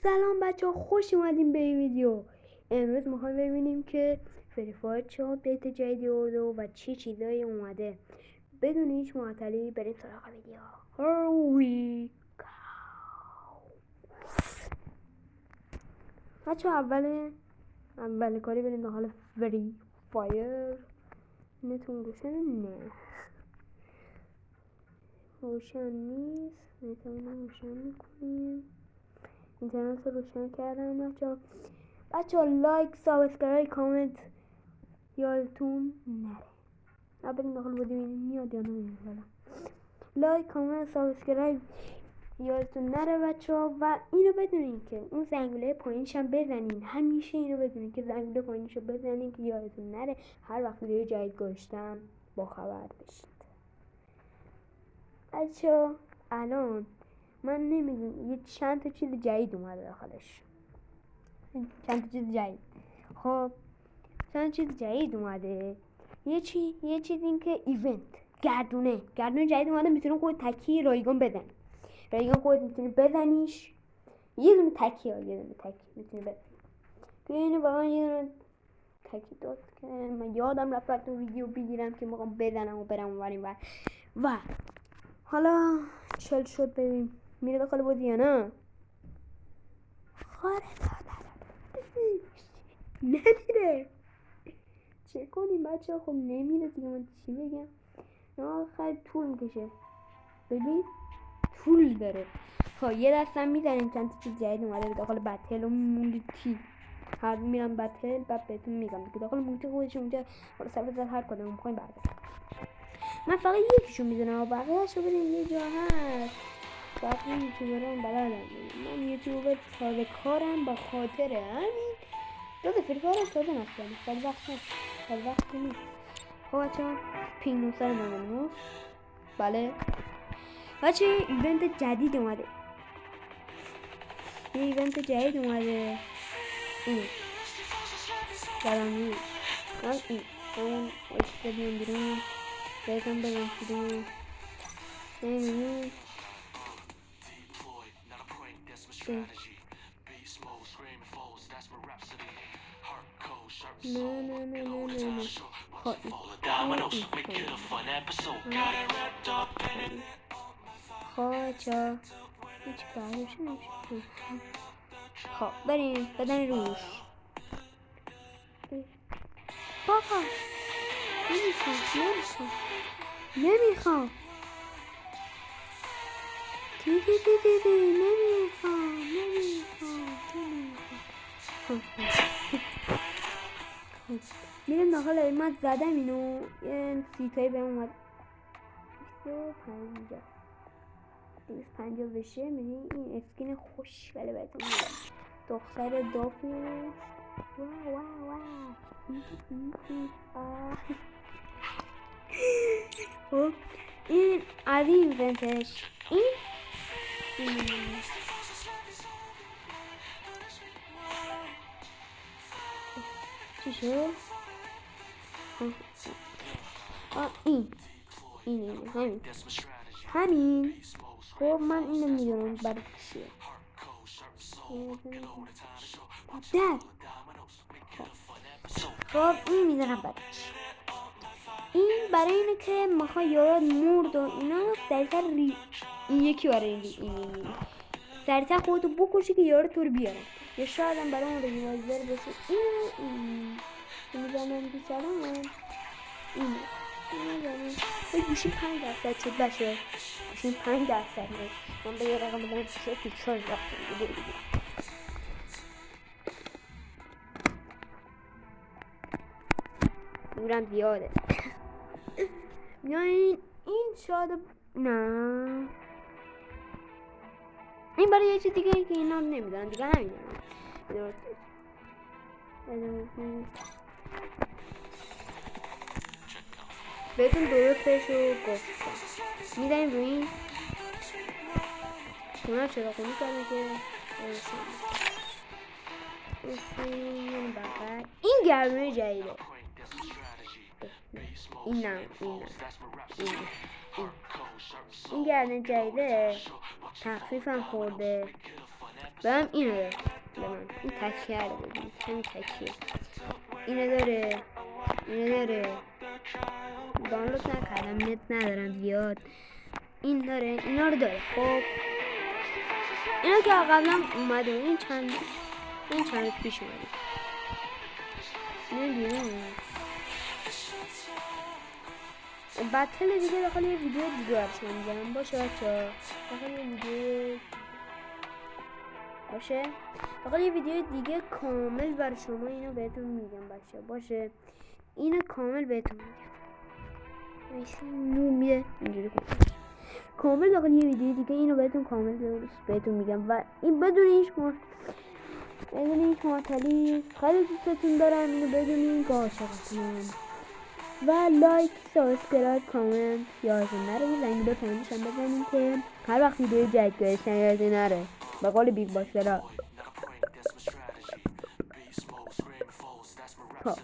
سلام بچه ها، خوش اومدیم به این ویدیو. امروز میخوایم ببینیم که فری فایر چه آپدیت جدیدی آورده و چی چیزایی اومده. بدون هیچ معطلی بریم سراغ ویدیو. Here we go. بچه ها اول کاری بریم داخل فری فایر. نتون روشن؟ نه روشن نیست. نتون روشن میکنیم. اینترنت رو روشن کردم. بچه ها لایک، سابسکرایب، کامنت یادتون نره. بریم داخل بودیم میاد یا نمیاد. لایک، کامنت، سابسکرایب یادتون نره بچه ها. و اینو بدونین که اون زنگوله پایینش هم بزنین. همیشه اینو بدونین که زنگوله پایینشو بزنین که یادتون نره هر وقت ویدیو جدید گذاشتم با خبر بشید. بچه ها الان من نمیدونم یه چند تا چیز جدید اومده داخلش. چند چیز جدید اومده. یه چیز این که ایونت گردونه جدید اومده. میتونی خود تکی رایگان بزنی. رایگان خود میتونی بزنیش. یه دونه تکی میتونی بزنی. اینو واقعا یه دونه تکی داد که من یادم رفت تو ویدیو بگیرم که میخوام بزنم و برم اونوریم و حالا چل شد. ببین میره داخل بودی یا نه؟ خاره نمیره. چه کنیم بچه ها؟ خب نمیره دیگه. من چی بگم؟ نه خیلی طول میکشه. ببین طول داره. خب یه دستم میزنیم. چند چیز جدید اومده داخل بتل و مولتی. هر میرم بتل بعد بهتون میگم دیگه. داخل مولتی خودش اونجا حالا صفحه هر کدوم میخوایم برداریم. من فقط یکیشو میدونم و بقیه‌اشو ببین یه جا هست. باقی یوتیوبرام بلدم. من یوتیوبر تازه کارم به خاطر همین داده فری فایر تازه نستم. خیلی وقت نیست. خب بچه ها پینگ 999. بله بچه ایونت جدید اومده. یه ایونت جدید اومده. اینه سلامی این اشتا بیان بیرون بهتون بگم کدومه. نمیدونی نه خواهچا هیچ کارش نمیشه. خب بریم بدن روش. بابا نمیخوام میرم داخل. من زدم اینو یه سیتایی به اومد 250 بشه. میدونی این اسکین خوشگله بهتون میدم. دختر دافوس. خب این از این ایونتش. این چی شد؟ این همین. خب من اینو میدونم برای چیه. خب این میدونم برای چی. این برای اینه که میخوای یارات مرد و اینا سریعتر این یکی برای این سریعتر خودتو بکشی که یارو تو رو بیاره. یا شاید هم برای اون ریوایزر بشه. این میدونم بیچارم اینه این گوشی 5% شد بشه. گوشی 5% من به یه رقم بدم چه تو چارج رفتم دیگه. دورم زیاده. بیاین این شاید نه این برای یه چیز دیگه که اینا نمیدونن دیگه. همین بهتون درستش رو گفتم. میدهیم روی این خونه چرا خونی کنه که این گرمه جدیده. این گرمه جدیده تخفیف هم خورده. برم اینو داره به من این تکیه رو ببینید همین تکیه اینو داره دانلود نکردم نت ندارم زیاد این داره اینا رو داره خب اینا که قبلا اومده این چند روز پیش اومده این بیرون بطل دیگه داخل یه ویدیو دیگه برشون میگم باشه بچه داخل یه ویدیو باشه داخل یه ویدیو دیگه کامل بر شما اینو بهتون میگم بچه باشه اینو کامل بهتون میگم نور میده اینجوری کامل داخل یه ویدیو دیگه اینو بهتون کامل بهتون میگم و این بدون هیچ معطلی خیلی دوستتون دارم اینو بدونین که عاشقتونم و لایک سابسکرایب کامنت یادتون نره و زنگ به پایینش هم بزنین که هر وقت ویدیو جدید گذاشتم یادتون نره به قول بیگ باس برا خب